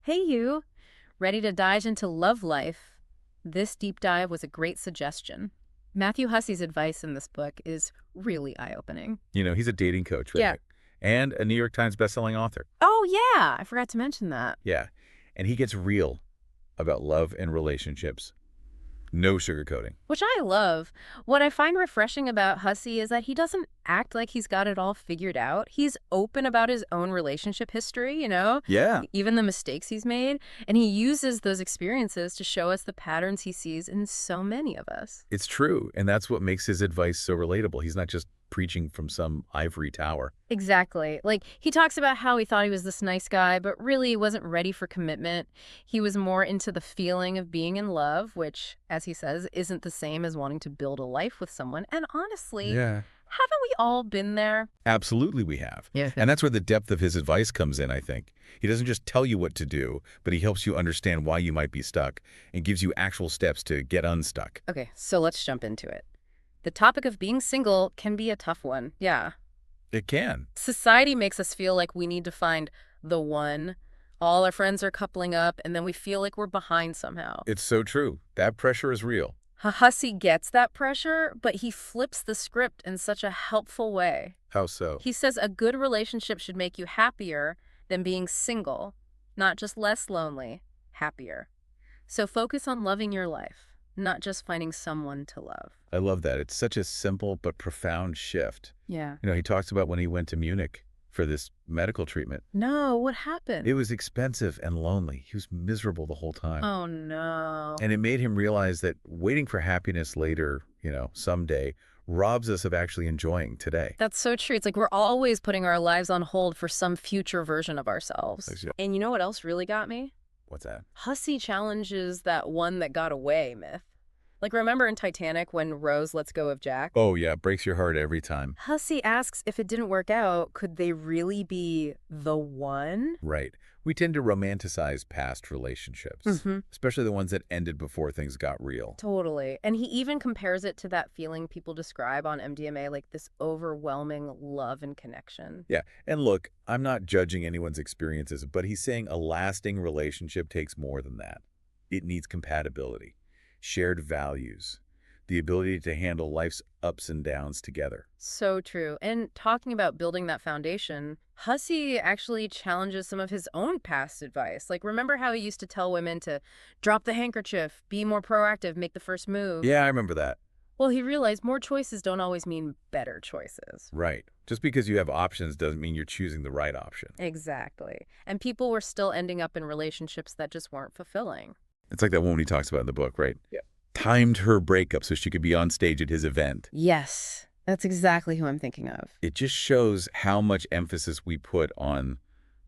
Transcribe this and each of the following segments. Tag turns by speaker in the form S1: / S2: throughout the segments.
S1: Hey, you. Ready to dive into love life? This deep dive was a great suggestion. Matthew Hussey's advice in this book is really eye-opening.
S2: He's a dating coach,
S1: Yeah.
S2: right? And a New York Times bestselling author.
S1: Oh, yeah. I forgot to mention that.
S2: Yeah. And he gets real about love and relationships. No sugarcoating.
S1: Which I love. What I find refreshing about Hussey is that he doesn't act like he's got it all figured out. He's open about his own relationship history,
S2: Yeah,
S1: even the mistakes he's made. And he uses those experiences to show us the patterns he sees in so many of us.
S2: it's true. And that's what makes his advice so relatable. He's not just preaching from some ivory tower.
S1: Exactly. Like, he talks about how he thought he was this nice guy, but really wasn't ready for commitment. He was more into the feeling of being in love, which, as he says, isn't the same as wanting to build a life with someone. And honestly,
S2: Yeah.
S1: haven't we all been there?
S2: Absolutely we have.
S1: Yeah.
S2: And that's where the depth of his advice comes in, I think. He doesn't just tell you what to do, but he helps you understand why you might be stuck and gives you actual steps to get unstuck.
S1: Okay, so let's jump into it. The topic of being single can be a tough one. Yeah.
S2: It can.
S1: Society makes us feel like we need to find the one. All our friends are coupling up, and then we feel like we're behind somehow.
S2: It's so true. That pressure is real.
S1: Hussey gets that pressure, but he flips the script in such a helpful way.
S2: How so?
S1: He says a good relationship should make you happier than being single, not just less lonely, happier. So focus on loving your life, not just finding someone to love.
S2: I love that. It's such a simple but profound shift.
S1: Yeah.
S2: He talks about when he went to Munich for this medical treatment.
S1: No, what happened?
S2: It was expensive and lonely. He was miserable the whole time.
S1: Oh, no.
S2: And it made him realize that waiting for happiness later, someday, robs us of actually enjoying today.
S1: That's so true. It's like we're always putting our lives on hold for some future version of ourselves.
S2: Exactly.
S1: And you know what else really got me?
S2: What's that?
S1: Hussey challenges that one that got away myth. Like, remember in Titanic when Rose lets go of Jack?
S2: Oh, yeah. Breaks your heart every time.
S1: Hussey asks if it didn't work out, could they really be the one?
S2: Right. We tend to romanticize past relationships, especially the ones that ended before things got real.
S1: Totally. And he even compares it to that feeling people describe on MDMA, like this overwhelming love and connection.
S2: Yeah. And look, I'm not judging anyone's experiences, but he's saying a lasting relationship takes more than that. It needs compatibility, shared values, the ability to handle life's ups and downs together.
S1: So true. And talking about building that foundation, Hussey actually challenges some of his own past advice. Like, remember how he used to tell women to drop the handkerchief, be more proactive, make the first move?
S2: Yeah, I remember that.
S1: Well, he realized more choices don't always mean better choices.
S2: Right. Just because you have options doesn't mean you're choosing the right option.
S1: Exactly. And people were still ending up in relationships that just weren't fulfilling.
S2: It's like that woman he talks about in the book, right? Yeah. Timed her breakup so she could be on stage at his event.
S1: Yes, that's exactly who I'm thinking of.
S2: It just shows how much emphasis we put on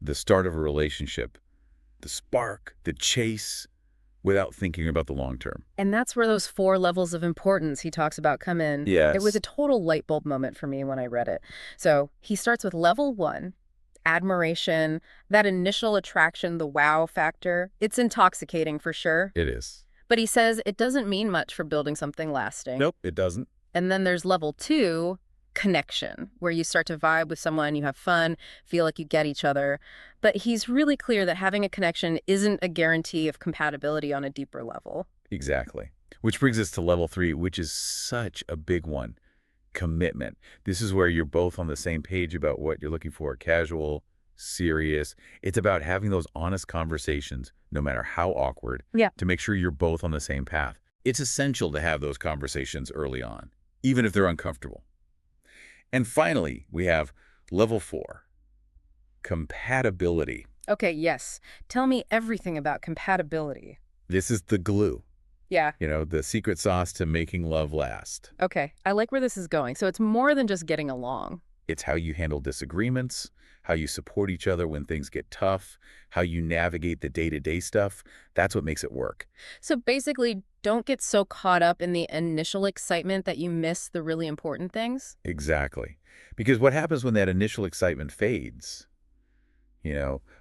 S2: the start of a relationship, the spark, the chase, without thinking about the long term.
S1: And that's where those 4 levels of importance he talks about come in.
S2: Yes.
S1: It was a total light bulb moment for me when I read it. So he starts with level 1, admiration, that initial attraction, the wow factor. It's intoxicating for sure.
S2: It is.
S1: But he says it doesn't mean much for building something lasting.
S2: Nope, it doesn't.
S1: And then there's level 2, connection, where you start to vibe with someone, you have fun, feel like you get each other. But he's really clear that having a connection isn't a guarantee of compatibility on a deeper level.
S2: Exactly. Which brings us to level 3, which is such a big one. Commitment. This is where you're both on the same page about what you're looking for. Casual, serious. It's about having those honest conversations, no matter how awkward, to make sure you're both on the same path. It's essential to have those conversations early on, even if they're uncomfortable. And finally, we have level 4, compatibility.
S1: Okay, yes. Tell me everything about compatibility.
S2: This is the glue,
S1: Yeah.
S2: the secret sauce to making love last.
S1: Okay, I like where this is going. So it's more than just getting along.
S2: It's how you handle disagreements, how you support each other when things get tough, how you navigate the day-to-day stuff. That's what makes it work.
S1: So basically, don't get so caught up in the initial excitement that you miss the really important things.
S2: Exactly. Because what happens when that initial excitement fades?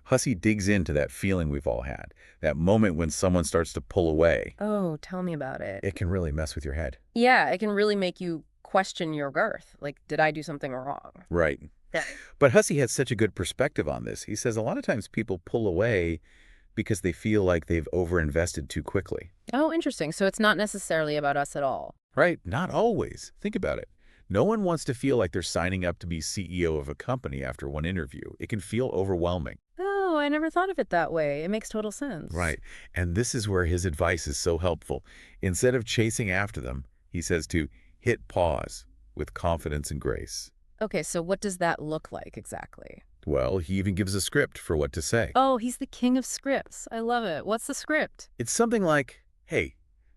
S2: Hussey digs into that feeling we've all had, that moment when someone starts to pull away.
S1: Oh, tell me about it.
S2: It can really mess with your head.
S1: Yeah, it can really make you question your worth. Like, did I do something wrong?
S2: Right.
S1: Yeah.
S2: But Hussey has such a good perspective on this. He says a lot of times people pull away because they feel like they've overinvested too quickly.
S1: Oh, interesting. So it's not necessarily about us at all.
S2: Right? Not always. Think about it. No one wants to feel like they're signing up to be CEO of a company after one interview. It can feel overwhelming.
S1: Oh, I never thought of it that way. It makes total sense.
S2: Right. And this is where his advice is so helpful. Instead of chasing after them, he says to hit pause with confidence and grace.
S1: Okay, so what does that look like exactly?
S2: Well, he even gives a script for what to say.
S1: Oh, he's the king of scripts. I love it. What's the script?
S2: It's something like, hey,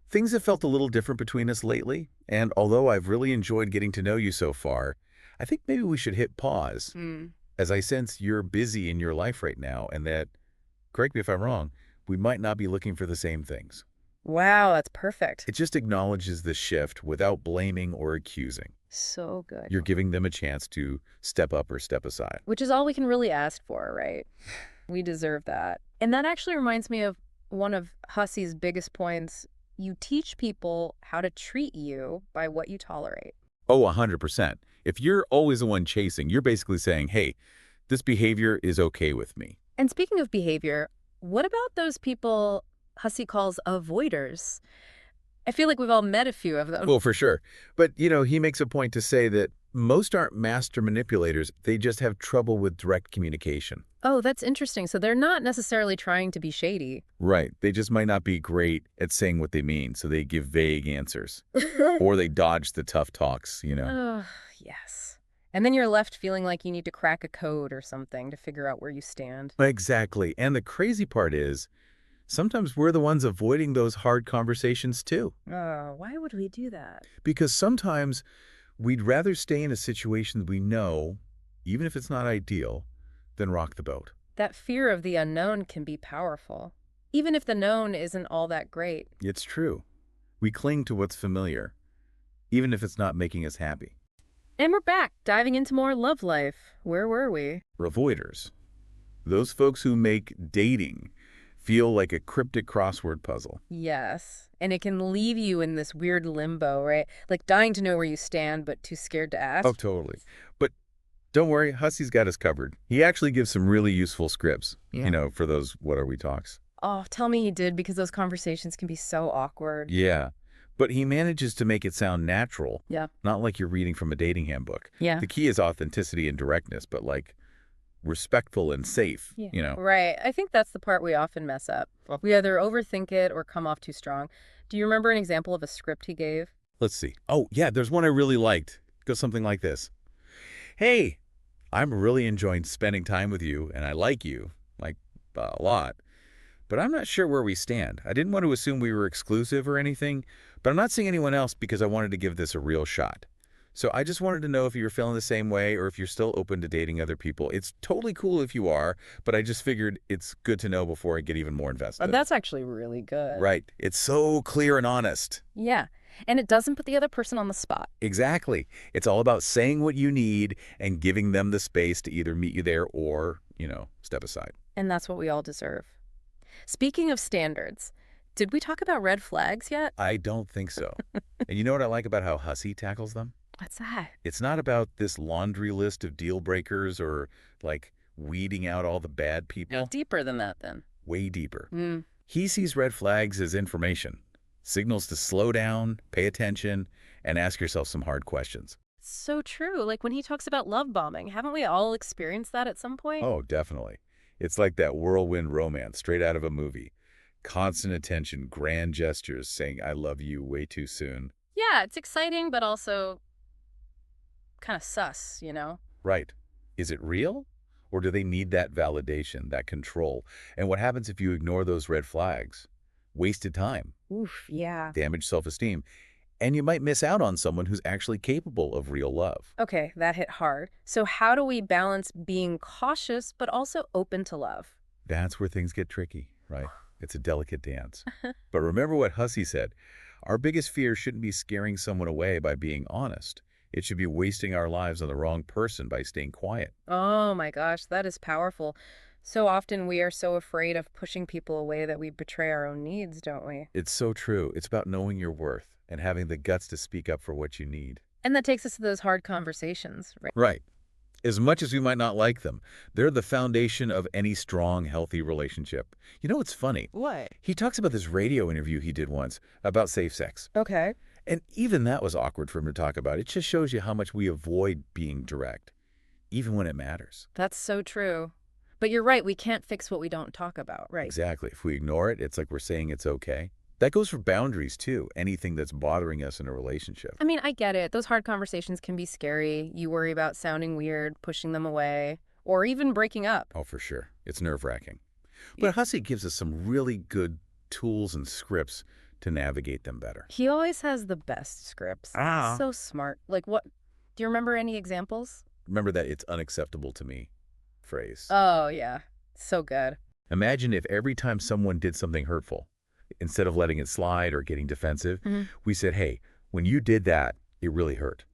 S2: things have felt a little different between us lately, and although I've really enjoyed getting to know you so far, I think maybe we should hit pause,
S1: Hmm.
S2: as I sense you're busy in your life right now, and that, correct me if I'm wrong, we might not be looking for the same things.
S1: Wow, that's perfect.
S2: It just acknowledges the shift without blaming or accusing.
S1: So good.
S2: You're giving them a chance to step up or step aside.
S1: Which is all we can really ask for, right? We deserve that. And that actually reminds me of one of Hussey's biggest points. You teach people how to treat you by what you tolerate.
S2: Oh, 100%. If you're always the one chasing, you're basically saying, hey, this behavior is okay with me.
S1: And speaking of behavior, what about those people Hussey calls avoiders? I feel like we've all met a few of them.
S2: Well, for sure. But, he makes a point to say that most aren't master manipulators. They just have trouble with direct communication.
S1: Oh, that's interesting. So they're not necessarily trying to be shady.
S2: Right. They just might not be great at saying what they mean, so they give vague answers. Or they dodge the tough talks.
S1: Oh, yes. And then you're left feeling like you need to crack a code or something to figure out where you stand.
S2: Exactly. And the crazy part is, sometimes we're the ones avoiding those hard conversations too.
S1: Oh, why would we do that?
S2: Because sometimes we'd rather stay in a situation we know, even if it's not ideal, than rock the boat.
S1: That fear of the unknown can be powerful, even if the known isn't all that great.
S2: It's true. We cling to what's familiar, even if it's not making us happy.
S1: And we're back, diving into more love life. Where were we?
S2: Avoiders. Those folks who make dating feel like a cryptic crossword puzzle.
S1: Yes. And it can leave you in this weird limbo, right? Like dying to know where you stand, but too scared to ask.
S2: Oh, totally. But don't worry, Hussey's got us covered. He actually gives some really useful scripts, for those what are we talks.
S1: Oh, tell me he did, because those conversations can be so awkward.
S2: Yeah. But he manages to make it sound natural,
S1: Yeah.
S2: not like you're reading from a dating handbook.
S1: Yeah.
S2: The key is authenticity and directness, but respectful and safe,
S1: Right. I think that's the part we often mess up. We either overthink it or come off too strong. Do you remember an example of a script he gave?
S2: Let's see. Oh, yeah, there's one I really liked. It goes something like this. Hey, I'm really enjoying spending time with you, and I like you, a lot. But I'm not sure where we stand. I didn't want to assume we were exclusive or anything, but I'm not seeing anyone else because I wanted to give this a real shot. So I just wanted to know if you were feeling the same way or if you're still open to dating other people. It's totally cool if you are, but I just figured it's good to know before I get even more invested.
S1: That's actually really good.
S2: Right. It's so clear and honest.
S1: Yeah. And it doesn't put the other person on the spot.
S2: Exactly. It's all about saying what you need and giving them the space to either meet you there or, step aside.
S1: And that's what we all deserve. Speaking of standards, did we talk about red flags yet?
S2: I don't think so. And you know what I like about how Hussey tackles them?
S1: What's that?
S2: It's not about this laundry list of deal breakers or weeding out all the bad people.
S1: Deeper than that, then.
S2: Way deeper.
S1: Mm.
S2: He sees red flags as information, signals to slow down, pay attention, and ask yourself some hard questions.
S1: So true. Like when he talks about love bombing, haven't we all experienced that at some point?
S2: Oh, definitely. It's like that whirlwind romance straight out of a movie. Constant attention, grand gestures, saying I love you way too soon.
S1: Yeah, it's exciting, but also kind of sus.
S2: Right. Is it real? Or do they need that validation, that control? And what happens if you ignore those red flags? Wasted time,
S1: Oof, yeah.
S2: damaged self-esteem, and you might miss out on someone who's actually capable of real love.
S1: Okay, that hit hard. So how do we balance being cautious but also open to love?
S2: That's where things get tricky, right? It's a delicate dance. But remember what Hussey said. Our biggest fear shouldn't be scaring someone away by being honest. It should be wasting our lives on the wrong person by staying quiet.
S1: Oh my gosh, that is powerful. So often we are so afraid of pushing people away that we betray our own needs, don't we?
S2: It's so true. It's about knowing your worth and having the guts to speak up for what you need.
S1: And that takes us to those hard conversations, right?
S2: Right. As much as we might not like them, they're the foundation of any strong, healthy relationship. You know what's funny?
S1: What?
S2: He talks about this radio interview he did once about safe sex.
S1: Okay.
S2: And even that was awkward for him to talk about. It just shows you how much we avoid being direct, even when it matters.
S1: That's so true. But you're right, we can't fix what we don't talk about, right?
S2: Exactly. If we ignore it, it's like we're saying it's okay. That goes for boundaries, too. Anything that's bothering us in a relationship.
S1: I mean, I get it. Those hard conversations can be scary. You worry about sounding weird, pushing them away, or even breaking up.
S2: Oh, for sure. It's nerve-wracking. But Hussey gives us some really good tools and scripts to navigate them better.
S1: He always has the best scripts.
S2: Ah.
S1: So smart. Like what? Do you remember any examples?
S2: Remember that "it's unacceptable to me" phrase.
S1: Oh, yeah. So good.
S2: Imagine if every time someone did something hurtful, instead of letting it slide or getting defensive, we said, hey, when you did that, it really hurt.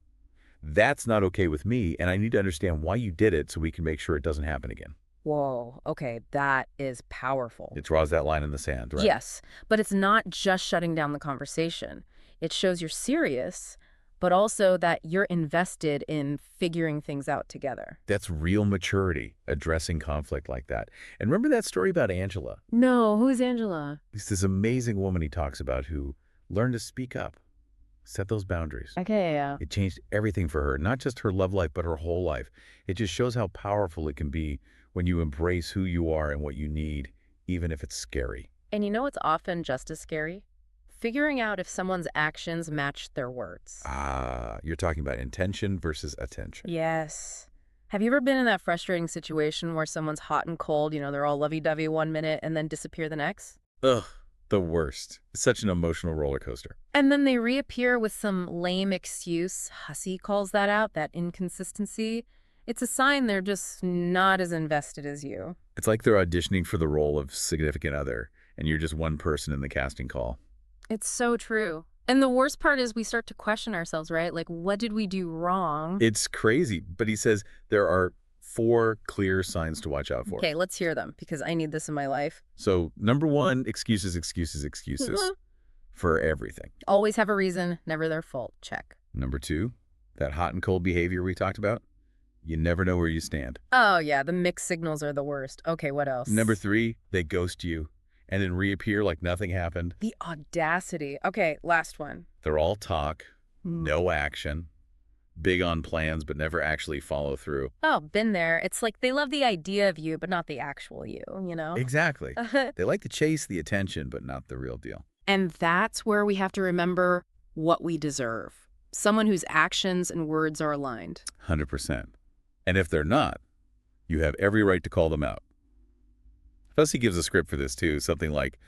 S2: That's not okay with me, and I need to understand why you did it so we can make sure it doesn't happen again.
S1: Whoa. Okay, that is powerful.
S2: It draws that line in the sand, right?
S1: Yes, but it's not just shutting down the conversation. It shows you're serious, but also that you're invested in figuring things out together.
S2: That's real maturity, addressing conflict like that. And remember that story about Angela?
S1: No, who's Angela?
S2: It's this amazing woman he talks about who learned to speak up, set those boundaries.
S1: Okay, yeah.
S2: It changed everything for her, not just her love life, but her whole life. It just shows how powerful it can be when you embrace who you are and what you need, even if it's scary.
S1: And you know what's often just as scary? Figuring out if someone's actions match their words.
S2: Ah, you're talking about intention versus attention.
S1: Yes. Have you ever been in that frustrating situation where someone's hot and cold, they're all lovey-dovey one minute and then disappear the next?
S2: Ugh, the worst. It's such an emotional roller coaster.
S1: And then they reappear with some lame excuse. Hussey calls that out, that inconsistency. It's a sign they're just not as invested as you.
S2: It's like they're auditioning for the role of significant other, and you're just one person in the casting call.
S1: It's so true. And the worst part is we start to question ourselves, right? Like, what did we do wrong?
S2: It's crazy, but he says there are 4 clear signs to watch out for.
S1: Okay, let's hear them, because I need this in my life.
S2: So, number 1, excuses, excuses, excuses for everything.
S1: Always have a reason, never their fault. Check.
S2: Number 2, that hot and cold behavior we talked about. You never know where you stand.
S1: Oh, yeah, the mixed signals are the worst. Okay, what else?
S2: Number 3, they ghost you and then reappear like nothing happened.
S1: The audacity. Okay, last one.
S2: They're all talk, no action, big on plans but never actually follow through.
S1: Oh, been there. It's like they love the idea of you, but not the actual you,
S2: Exactly. They like to chase the attention but not the real deal.
S1: And that's where we have to remember what we deserve. Someone whose actions and words are aligned.
S2: 100%. And if they're not, you have every right to call them out. Hussey gives a script for this too, something like,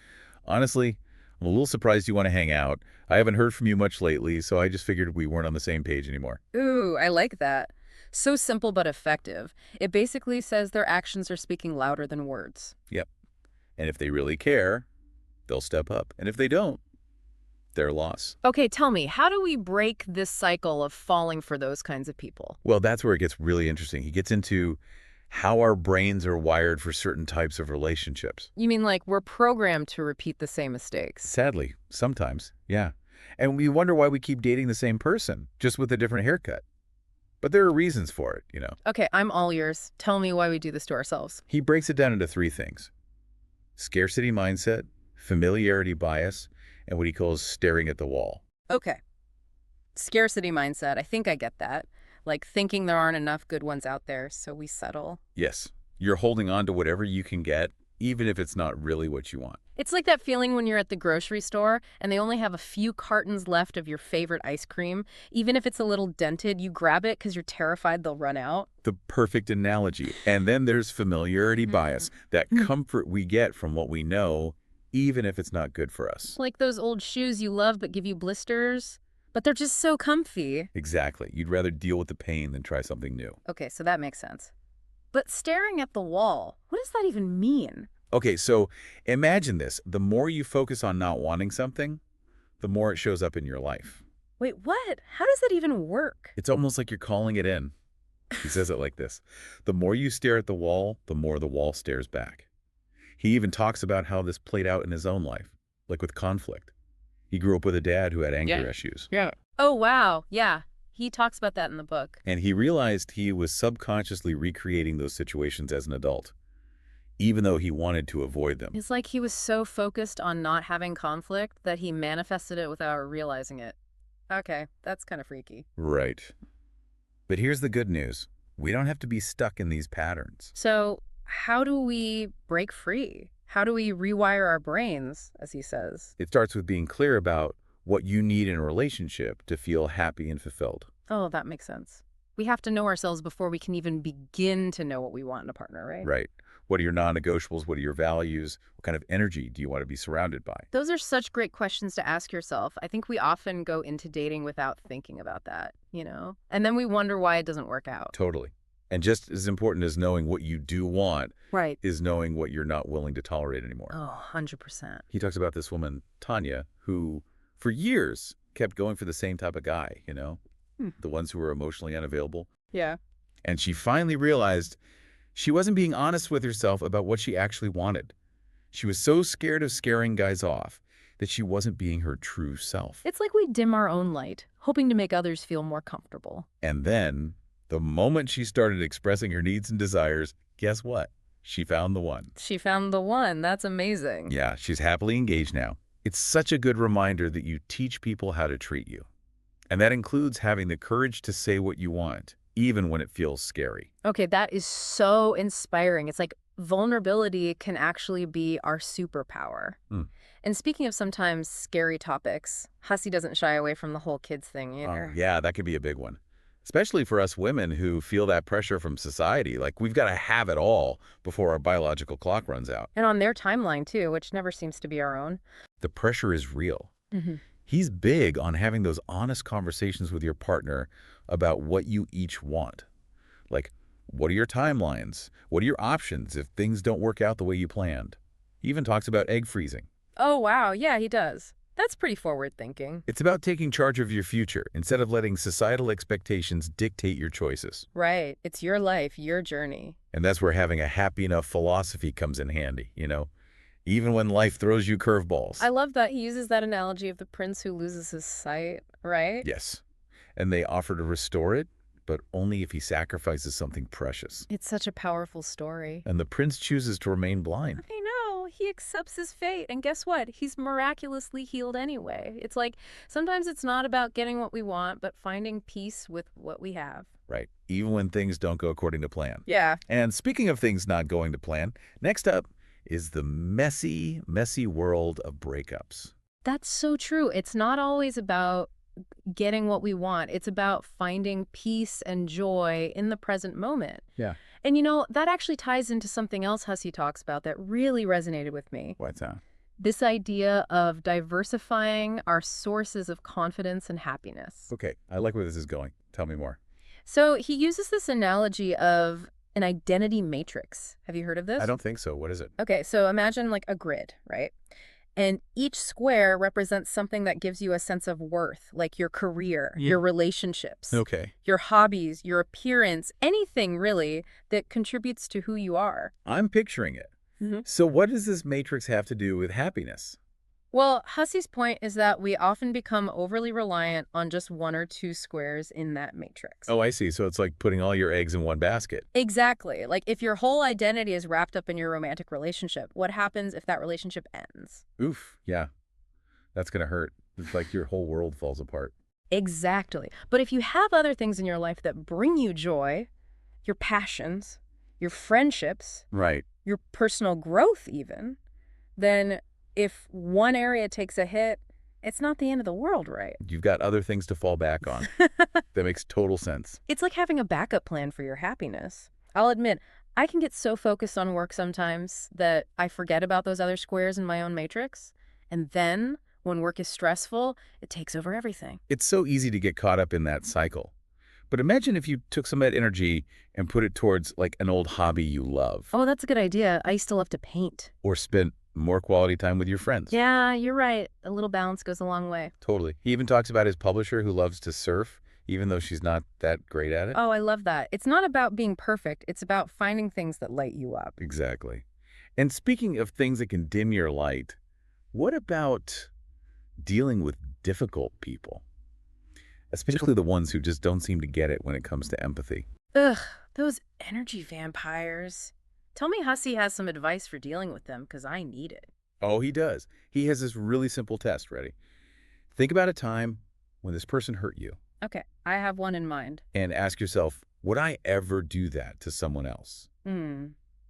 S2: honestly, I'm a little surprised you want to hang out. I haven't heard from you much lately, so I just figured we weren't on the same page anymore.
S1: Ooh, I like that. So simple but effective. It basically says their actions are speaking louder than words.
S2: Yep. And if they really care, they'll step up. And if they don't, their loss.
S1: Okay, tell me, how do we break this cycle of falling for those kinds of people?
S2: Well, that's where it gets really interesting. He gets into how our brains are wired for certain types of relationships.
S1: You mean like we're programmed to repeat the same mistakes?
S2: Sadly, sometimes, yeah. And we wonder why we keep dating the same person, just with a different haircut. But there are reasons for it.
S1: Okay, I'm all yours. Tell me why we do this to ourselves.
S2: He breaks it down into 3 things: scarcity mindset, familiarity bias, and what he calls staring at the wall.
S1: Okay. Scarcity mindset. I think I get that. Like thinking there aren't enough good ones out there, so we settle.
S2: Yes, you're holding on to whatever you can get, even if it's not really what you want.
S1: It's like that feeling when you're at the grocery store and they only have a few cartons left of your favorite ice cream. Even if it's a little dented, you grab it because you're terrified they'll run out.
S2: The perfect analogy. And then there's familiarity bias, that comfort we get from what we know, even if it's not good for us.
S1: Like those old shoes you love but give you blisters, but they're just so comfy.
S2: Exactly. You'd rather deal with the pain than try something new.
S1: Okay, so that makes sense. But staring at the wall, what does that even mean?
S2: Okay, so imagine this. The more you focus on not wanting something, the more it shows up in your life.
S1: Wait, what? How does that even work?
S2: It's almost like you're calling it in. He says it like this: the more you stare at the wall, the more the wall stares back. He even talks about how this played out in his own life, like with conflict. He grew up with a dad who had anger issues.
S1: Oh, wow. Yeah. He talks about that in the book.
S2: And he realized he was subconsciously recreating those situations as an adult, even though he wanted to avoid them.
S1: It's like he was so focused on not having conflict that he manifested it without realizing it. Okay, that's kind of freaky.
S2: Right. But here's the good news. We don't have to be stuck in these patterns.
S1: So, how do we break free? How do we rewire our brains, as he says?
S2: It starts with being clear about what you need in a relationship to feel happy and fulfilled.
S1: Oh, that makes sense. We have to know ourselves before we can even begin to know what we want in a partner, right?
S2: Right. What are your non-negotiables? What are your values? What kind of energy do you want to be surrounded by?
S1: Those are such great questions to ask yourself. I think we often go into dating without thinking about that, you know? And then we wonder why it doesn't work out.
S2: Totally. And just as important as knowing what you do want
S1: Right.
S2: is knowing what you're not willing to tolerate anymore.
S1: Oh, 100%.
S2: He talks about this woman, Tanya, who for years kept going for the same type of guy, the ones who were emotionally unavailable.
S1: Yeah.
S2: And she finally realized she wasn't being honest with herself about what she actually wanted. She was so scared of scaring guys off that she wasn't being her true self.
S1: It's like we dim our own light, hoping to make others feel more comfortable.
S2: And then, the moment she started expressing her needs and desires, guess what? She found the one.
S1: She found the one. That's amazing.
S2: Yeah, she's happily engaged now. It's such a good reminder that you teach people how to treat you. And that includes having the courage to say what you want, even when it feels scary.
S1: Okay, that is so inspiring. It's like vulnerability can actually be our superpower.
S2: Mm.
S1: And speaking of sometimes scary topics, Hussey doesn't shy away from the whole kids thing
S2: Oh,
S1: either.
S2: yeah, that could be a big one. Especially for us women who feel that pressure from society. Like, we've got to have it all before our biological clock runs out.
S1: And on their timeline, too, which never seems to be our own.
S2: The pressure is real.
S1: Mm-hmm.
S2: He's big on having those honest conversations with your partner about what you each want. Like, what are your timelines? What are your options if things don't work out the way you planned? He even talks about egg freezing.
S1: Oh, wow. Yeah, he does. That's pretty forward thinking.
S2: It's about taking charge of your future instead of letting societal expectations dictate your choices.
S1: Right. It's your life, your journey.
S2: And that's where having a happy enough philosophy comes in handy, even when life throws you curveballs.
S1: I love that he uses that analogy of the prince who loses his sight, right?
S2: Yes. And they offer to restore it, but only if he sacrifices something precious.
S1: It's such a powerful story.
S2: And the prince chooses to remain blind.
S1: I know. He accepts his fate. And guess what? He's miraculously healed anyway. It's like sometimes it's not about getting what we want, but finding peace with what we have.
S2: Right. Even when things don't go according to plan.
S1: Yeah.
S2: And speaking of things not going to plan, next up is the messy, messy world of breakups.
S1: That's so true. It's not always about getting what we want. It's about finding peace and joy in the present moment.
S2: Yeah.
S1: And that actually ties into something else Hussey talks about that really resonated with me.
S2: What's that?
S1: This idea of diversifying our sources of confidence and happiness.
S2: Okay, I like where this is going. Tell me more.
S1: So he uses this analogy of an identity matrix. Have you heard of this?
S2: I don't think so. What is it?
S1: Okay, so imagine like a grid, right? And each square represents something that gives you a sense of worth, like your career, your relationships,
S2: Okay.
S1: your hobbies, your appearance, anything really that contributes to who you are.
S2: I'm picturing it.
S1: Mm-hmm.
S2: So what does this matrix have to do with happiness?
S1: Well, Hussey's point is that we often become overly reliant on just one or two squares in that matrix.
S2: Oh, I see. So it's like putting all your eggs in one basket.
S1: Exactly. Like if your whole identity is wrapped up in your romantic relationship, what happens if that relationship ends?
S2: Oof. Yeah. That's going to hurt. It's like your whole world falls apart.
S1: Exactly. But if you have other things in your life that bring you joy, your passions, your friendships,
S2: Right.
S1: your personal growth even, then if one area takes a hit, it's not the end of the world, right?
S2: You've got other things to fall back on. That makes total sense.
S1: It's like having a backup plan for your happiness. I'll admit, I can get so focused on work sometimes that I forget about those other squares in my own matrix. And then, when work is stressful, it takes over everything.
S2: It's so easy to get caught up in that cycle. But imagine if you took some of that energy and put it towards like an old hobby you love.
S1: Oh, that's a good idea. I used to love to paint.
S2: Or spent more quality time with your friends.
S1: Yeah, you're right. A little balance goes a long way.
S2: Totally. He even talks about his publisher who loves to surf, even though she's not that great at it.
S1: Oh, I love that. It's not about being perfect. It's about finding things that light you up.
S2: Exactly. And speaking of things that can dim your light, what about dealing with difficult people? especially the ones who just don't seem to get it when it comes to empathy.
S1: Ugh, those energy vampires. Tell me Hussey has some advice for dealing with them, because I need it.
S2: Oh, he does. He has this really simple test. Ready? Think about a time when this person hurt you
S1: Okay, I have one in mind.
S2: and ask yourself, would I ever do that to someone else?
S1: Hmm,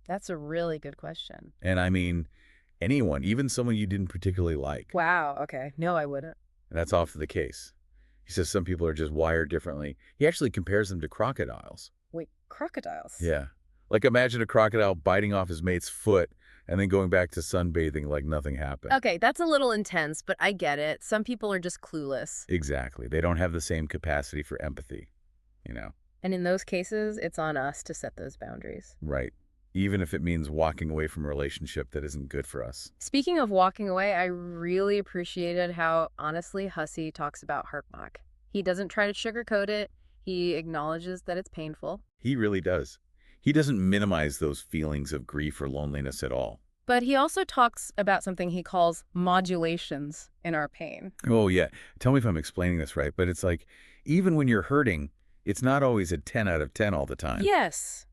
S1: that's a really good question.
S2: And I mean, anyone, even someone you didn't particularly like.
S1: Wow, okay. No, I wouldn't.
S2: And that's often the case. He says some people are just wired differently. He actually compares them to crocodiles.
S1: Wait, crocodiles?
S2: Yeah. Like imagine a crocodile biting off his mate's foot and then going back to sunbathing like nothing happened.
S1: Okay, that's a little intense, but I get it. Some people are just clueless.
S2: Exactly. They don't have the same capacity for empathy, you know?
S1: And in those cases, it's on us to set those boundaries.
S2: Right. Even if it means walking away from a relationship that isn't good for us.
S1: Speaking of walking away, I really appreciated how honestly Hussey talks about heartbreak. He doesn't try to sugarcoat it. He acknowledges that it's painful.
S2: He really does. He doesn't minimize those feelings of grief or loneliness at all.
S1: But he also talks about something he calls modulations in our pain.
S2: Oh, yeah. Tell me if I'm explaining this right, but it's like, even when you're hurting, it's not always a 10 out of 10 all the time.
S1: Yes,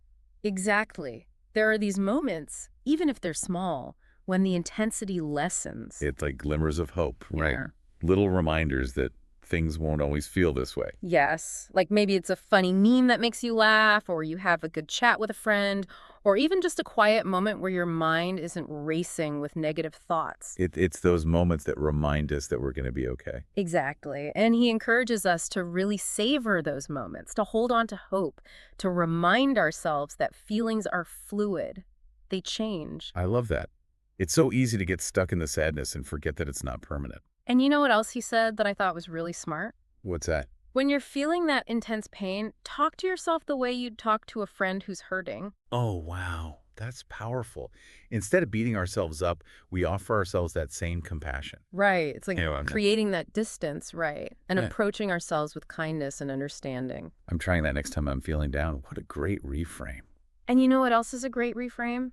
S1: exactly. There are these moments, even if they're small, when the intensity lessens.
S2: It's like glimmers of hope, right?
S1: Yeah.
S2: Little reminders that things won't always feel this way.
S1: Yes, like maybe it's a funny meme that makes you laugh, or you have a good chat with a friend, or even just a quiet moment where your mind isn't racing with negative thoughts.
S2: It's those moments that remind us that we're going to be okay.
S1: Exactly. And he encourages us to really savor those moments, to hold on to hope, to remind ourselves that feelings are fluid. They change.
S2: I love that. It's so easy to get stuck in the sadness and forget that it's not permanent.
S1: And you know what else he said that I thought was really smart?
S2: What's that?
S1: When you're feeling that intense pain, talk to yourself the way you'd talk to a friend who's hurting.
S2: Oh, wow. That's powerful. Instead of beating ourselves up, we offer ourselves that same compassion.
S1: Right. It's like
S2: You know,
S1: creating that distance, right? And
S2: Yeah.
S1: approaching ourselves with kindness and understanding.
S2: I'm trying that next time I'm feeling down. What a great reframe.
S1: And you know what else is a great reframe?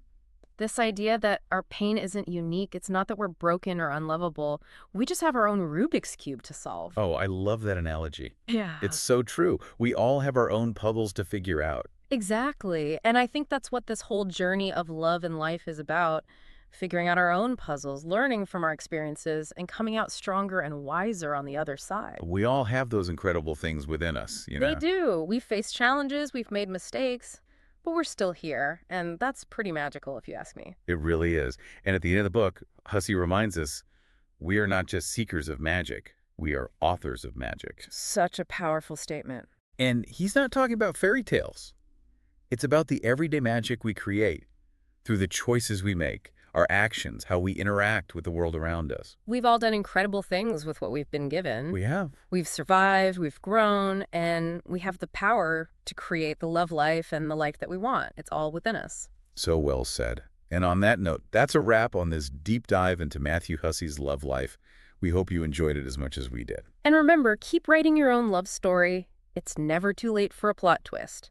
S1: This idea that our pain isn't unique. It's not that we're broken or unlovable. We just have our own Rubik's Cube to solve.
S2: Oh, I love that analogy.
S1: Yeah.
S2: It's so true. We all have our own puzzles to figure out.
S1: Exactly. And I think that's what this whole journey of love and life is about. Figuring out our own puzzles, learning from our experiences, and coming out stronger and wiser on the other side.
S2: We all have those incredible things within us, you know?
S1: They do. We've faced challenges, we've made mistakes, but we're still here. And that's pretty magical, if you ask me.
S2: It really is. And at the end of the book, Hussey reminds us, we are not just seekers of magic. We are authors of magic.
S1: Such a powerful statement.
S2: And he's not talking about fairy tales. It's about the everyday magic we create through the choices we make, our actions, how we interact with the world around us.
S1: We've all done incredible things with what we've been given.
S2: We have.
S1: We've survived, we've grown, and we have the power to create the love life and the life that we want. It's all within us.
S2: So well said. And on that note, that's a wrap on this deep dive into Matthew Hussey's love life. We hope you enjoyed it as much as we did.
S1: And remember, keep writing your own love story. It's never too late for a plot twist.